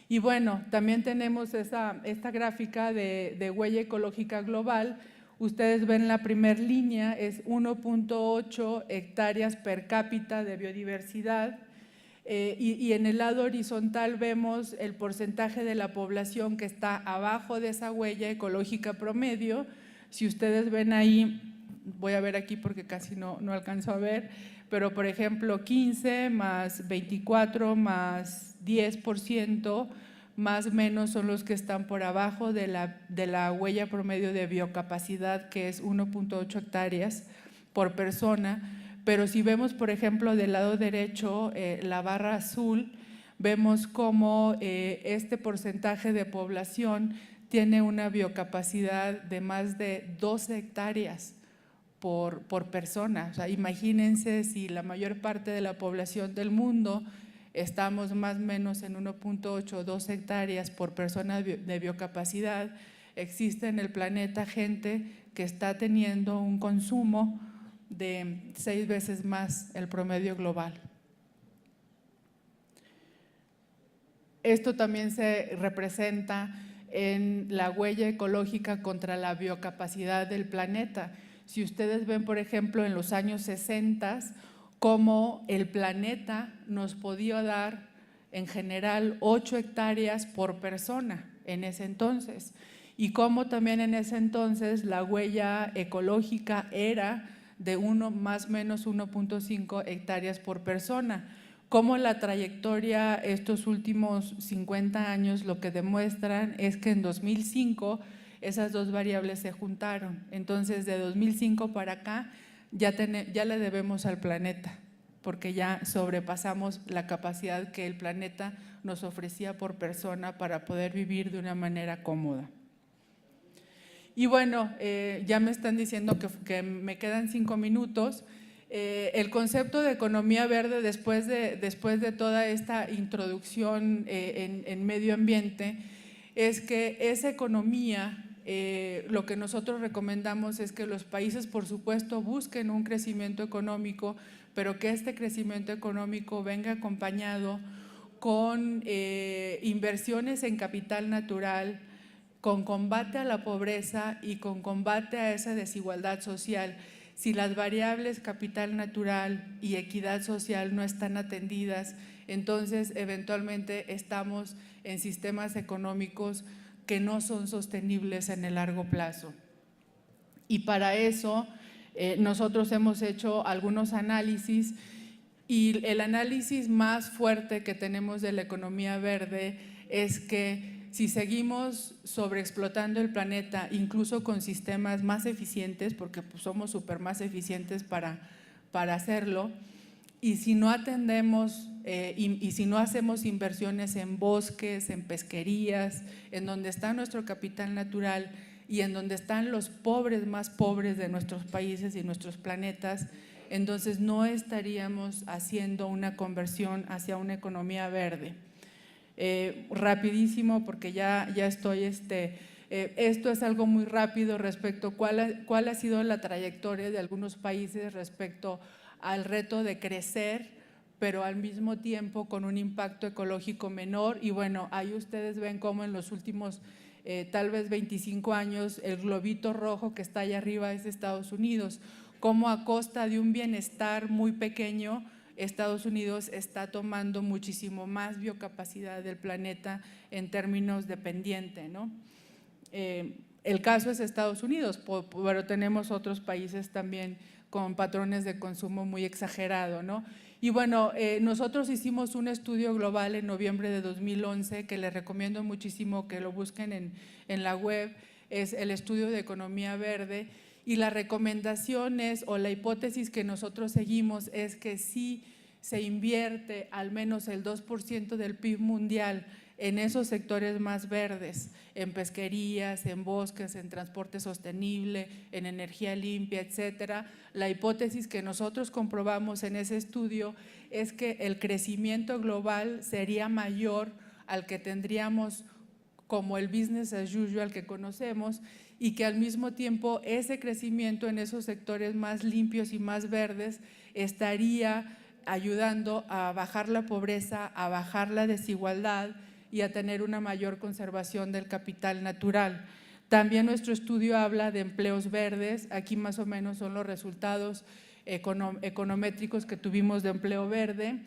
Y bueno, también tenemos esta gráfica de huella ecológica global. Ustedes ven la primera línea, es 1.8 hectáreas per cápita de biodiversidad. Y en el lado horizontal vemos el porcentaje de la población que está abajo de esa huella ecológica promedio. Si ustedes ven ahí, voy a ver aquí porque casi no alcanzo a ver, pero por ejemplo 15 más 24 más 10% más o menos son los que están por abajo de la huella promedio de biocapacidad, que es 1.8 hectáreas por persona. Pero si vemos, por ejemplo, del lado derecho, la barra azul, vemos cómo este porcentaje de población tiene una biocapacidad de más de 12 hectáreas por persona. O sea, imagínense si la mayor parte de la población del mundo estamos más o menos en 1.8 o 12 hectáreas por persona de biocapacidad, existe en el planeta gente que está teniendo un consumo de 6 veces más el promedio global. Esto también se representa en la huella ecológica contra la biocapacidad del planeta. Si ustedes ven, por ejemplo, en los años 60, cómo el planeta nos podía dar en general 8 hectáreas por persona en ese entonces, y cómo también en ese entonces la huella ecológica era de más o menos 1.5 hectáreas por persona. Cómo la trayectoria estos últimos 50 años lo que demuestran es que en 2005 esas dos variables se juntaron. Entonces, de 2005 para acá ya le debemos al planeta, porque ya sobrepasamos la capacidad que el planeta nos ofrecía por persona para poder vivir de una manera cómoda. Y bueno, ya me están diciendo que me quedan 5 minutos. El concepto de economía verde, después de toda esta introducción en medio ambiente, es que esa economía, lo que nosotros recomendamos es que los países, por supuesto, busquen un crecimiento económico, pero que este crecimiento económico venga acompañado con inversiones en capital natural, con combate a la pobreza y con combate a esa desigualdad social. Si las variables capital natural y equidad social no están atendidas, entonces eventualmente estamos en sistemas económicos que no son sostenibles en el largo plazo. Y para eso nosotros hemos hecho algunos análisis, y el análisis más fuerte que tenemos de la economía verde es que si seguimos sobreexplotando el planeta, incluso con sistemas más eficientes, porque pues somos súper más eficientes para hacerlo, y si no atendemos y si no hacemos inversiones en bosques, en pesquerías, en donde está nuestro capital natural y en donde están los pobres más pobres de nuestros países y nuestros planetas, entonces no estaríamos haciendo una conversión hacia una economía verde. Rapidísimo, porque ya estoy, esto es algo muy rápido respecto a cuál ha sido la trayectoria de algunos países respecto al reto de crecer, pero al mismo tiempo con un impacto ecológico menor. Y bueno, ahí ustedes ven cómo en los últimos tal vez 25 años el globito rojo que está allá arriba es de Estados Unidos, cómo a costa de un bienestar muy pequeño Estados Unidos está tomando muchísimo más biocapacidad del planeta en términos dependiente, ¿no? El caso es Estados Unidos, pero tenemos otros países también con patrones de consumo muy exagerado, ¿no? Y bueno, nosotros hicimos un estudio global en noviembre de 2011 que les recomiendo muchísimo que lo busquen en la web, es el estudio de economía verde. Y la recomendación es, o la hipótesis que nosotros seguimos es que si se invierte al menos el 2% del PIB mundial en esos sectores más verdes, en pesquerías, en bosques, en transporte sostenible, en energía limpia, etcétera, la hipótesis que nosotros comprobamos en ese estudio es que el crecimiento global sería mayor al que tendríamos como el business as usual que conocemos, y que al mismo tiempo ese crecimiento en esos sectores más limpios y más verdes estaría ayudando a bajar la pobreza, a bajar la desigualdad y a tener una mayor conservación del capital natural. También nuestro estudio habla de empleos verdes, aquí más o menos son los resultados econométricos que tuvimos de empleo verde.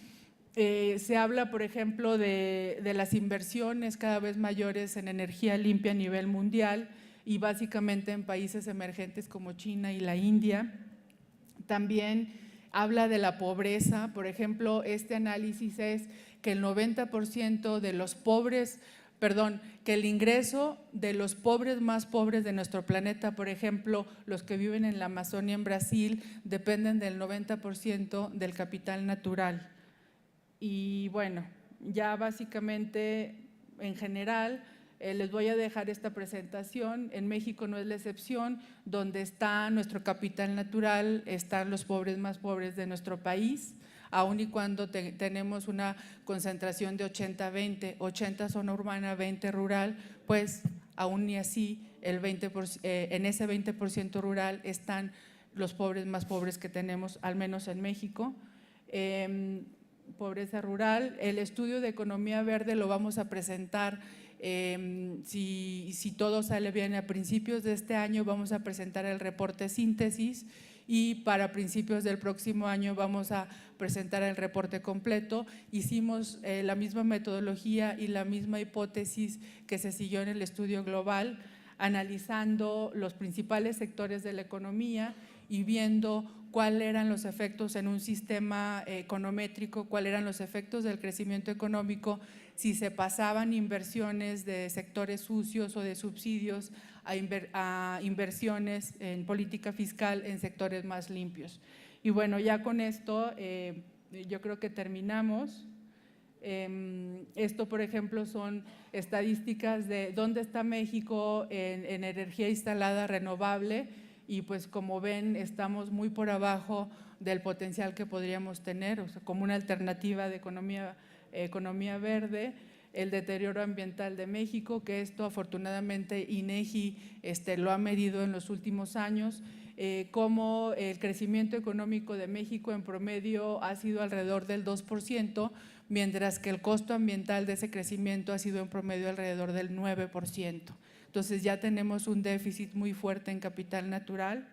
Se habla, por ejemplo, de las inversiones cada vez mayores en energía limpia a nivel mundial y básicamente en países emergentes como China y la India. También habla de la pobreza, por ejemplo, este análisis es que el 90% de los pobres, que el ingreso de los pobres más pobres de nuestro planeta, por ejemplo, los que viven en la Amazonia en Brasil, dependen del 90% del capital natural. Y bueno, ya básicamente en general les voy a dejar esta presentación. En México no es la excepción, donde está nuestro capital natural, están los pobres más pobres de nuestro país, aun y cuando tenemos una concentración de 80-20, 80 zona urbana, 20 rural, pues aún ni así en ese 20% rural están los pobres más pobres que tenemos, al menos en México. Pobreza rural, el estudio de economía verde lo vamos a presentar, si todo sale bien, a principios de este año vamos a presentar el reporte síntesis y para principios del próximo año vamos a presentar el reporte completo. Hicimos la misma metodología y la misma hipótesis que se siguió en el estudio global, analizando los principales sectores de la economía y viendo cuáles eran los efectos en un sistema econométrico, cuáles eran los efectos del crecimiento económico, si se pasaban inversiones de sectores sucios o de subsidios a inversiones en política fiscal en sectores más limpios. Y bueno, ya con esto yo creo que terminamos. Esto, por ejemplo, son estadísticas de dónde está México en energía instalada renovable, y pues como ven estamos muy por abajo del potencial que podríamos tener, o sea, como una alternativa de economía verde. el deterioro ambiental de México, que esto afortunadamente INEGI lo ha medido en los últimos años, cómo el crecimiento económico de México en promedio ha sido alrededor del 2%, mientras que el costo ambiental de ese crecimiento ha sido en promedio alrededor del 9%. Entonces ya tenemos un déficit muy fuerte en capital natural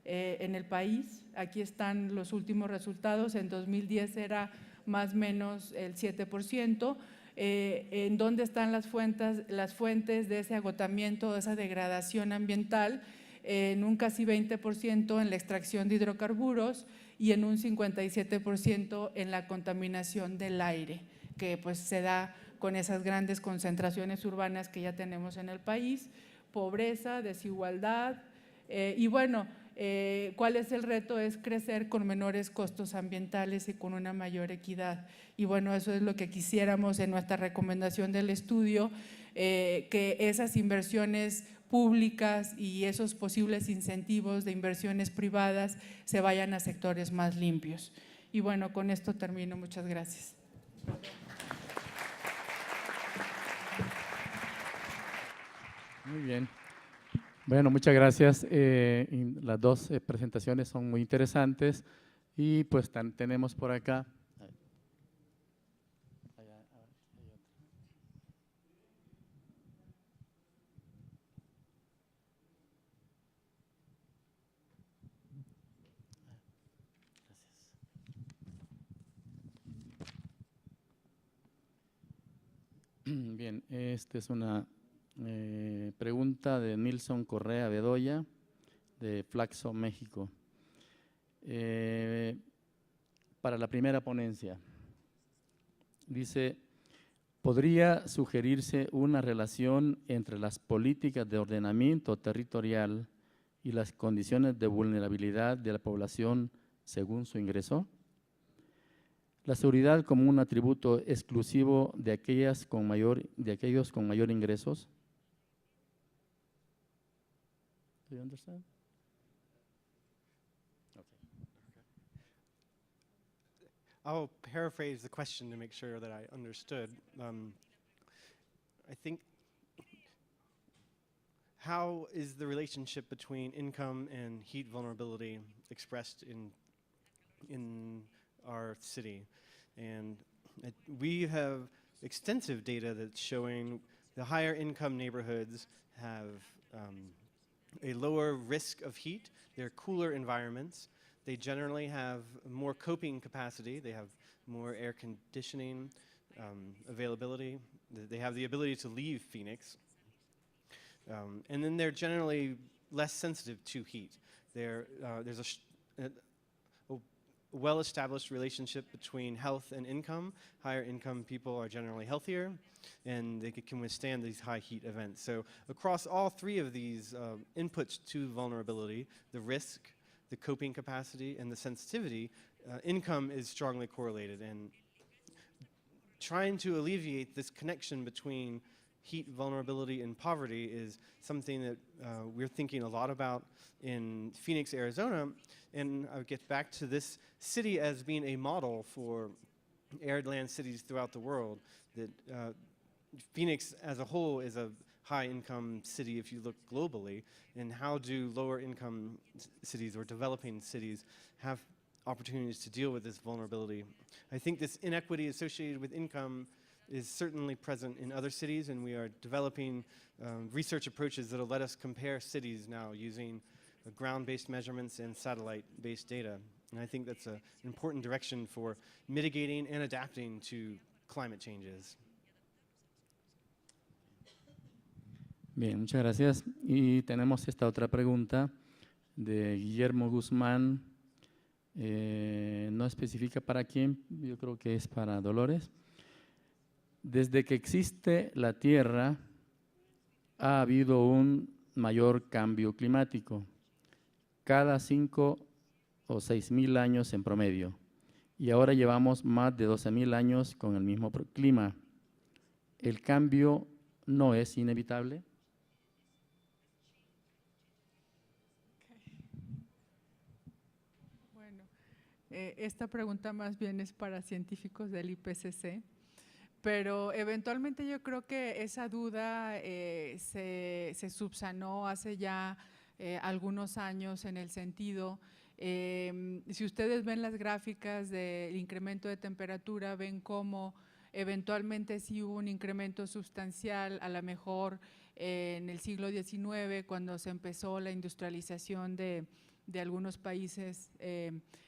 en el país. Aquí están los últimos resultados. En 2010 era más o menos el 7%. ¿En dónde están las fuentes de ese agotamiento, de esa degradación ambiental? En un casi 20% en la extracción de hidrocarburos y en un 57% en la contaminación del aire, que pues se da con esas grandes concentraciones urbanas que ya tenemos en el país, pobreza, desigualdad y bueno, ¿cuál es el reto? Es crecer con menores costos ambientales y con una mayor equidad. Y bueno, eso es lo que quisiéramos en nuestra recomendación del estudio, que esas inversiones públicas y esos posibles incentivos de inversiones privadas se vayan a sectores más limpios. Y bueno, con esto termino. Muchas gracias. Muy bien. Bueno, muchas gracias. Las dos presentaciones son muy interesantes y pues tenemos por acá. Bien, esta es una pregunta de Nilson Correa Bedoya, de Flaxo, México. Para la primera ponencia, dice, ¿podría sugerirse una relación entre las políticas de ordenamiento territorial y las condiciones de vulnerabilidad de la población según su ingreso? La seguridad como un atributo exclusivo de aquellos con mayor ingresos. Do you understand? I'll paraphrase the question to make sure that I understood. I think, how is the relationship between income and heat vulnerability expressed in our city? And we have extensive data that's showing the higher income neighborhoods have a lower risk of heat. They're cooler environments. They generally have more coping capacity. They have more air conditioning availability. They have the ability to leave Phoenix. And then they're generally less sensitive to heat. There's a well-established relationship between health and income. Higher income people are generally healthier, and they can withstand these high heat events. So across all three of these inputs to vulnerability, the risk, the coping capacity, and the sensitivity, income is strongly correlated. And trying to alleviate this connection between heat vulnerability and poverty is something that we're thinking a lot about in Phoenix, Arizona. And I would get back to this city as being a model for arid land cities throughout the world. That Phoenix as a whole is a high income city if you look globally. And how do lower income cities or developing cities have opportunities to deal with this vulnerability? I think this inequity associated with income is certainly present in other cities, and we are developing research approaches that will let us compare cities now using ground-based measurements and satellite-based data. And I think that's an important direction for mitigating and adapting to climate changes. Bien, muchas gracias. Y tenemos esta otra pregunta de Guillermo Guzmán. No especifica para quién, yo creo que es para Dolores. Desde que existe la Tierra, ha habido un mayor cambio climático, cada 5 o 6.000 años en promedio, y ahora llevamos más de 12.000 años con el mismo clima. ¿El cambio no es inevitable? Bueno, esta pregunta más bien es para científicos del IPCC. pero eventualmente yo creo que esa duda se subsanó hace ya algunos años en el sentido, si ustedes ven las gráficas del incremento de temperatura, ven cómo eventualmente sí hubo un incremento sustancial, a lo mejor en el siglo XIX, cuando se empezó la industrialización de algunos países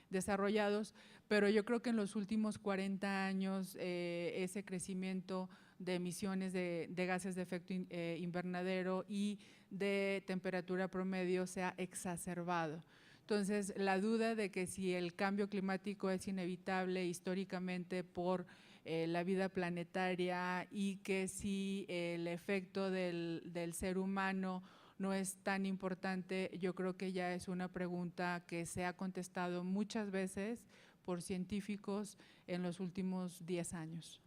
desarrollados, pero yo creo que en los últimos 40 años ese crecimiento de emisiones de gases de efecto invernadero y de temperatura promedio se ha exacerbado. Entonces, la duda de que si el cambio climático es inevitable históricamente por la vida planetaria y que si el efecto del ser humano no es tan importante, yo creo que ya es una pregunta que se ha contestado muchas veces por científicos en los últimos 10 años.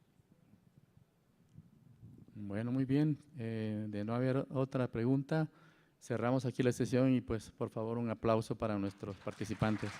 Bueno, muy bien. De no haber otra pregunta, cerramos aquí la sesión y pues por favor un aplauso para nuestros participantes.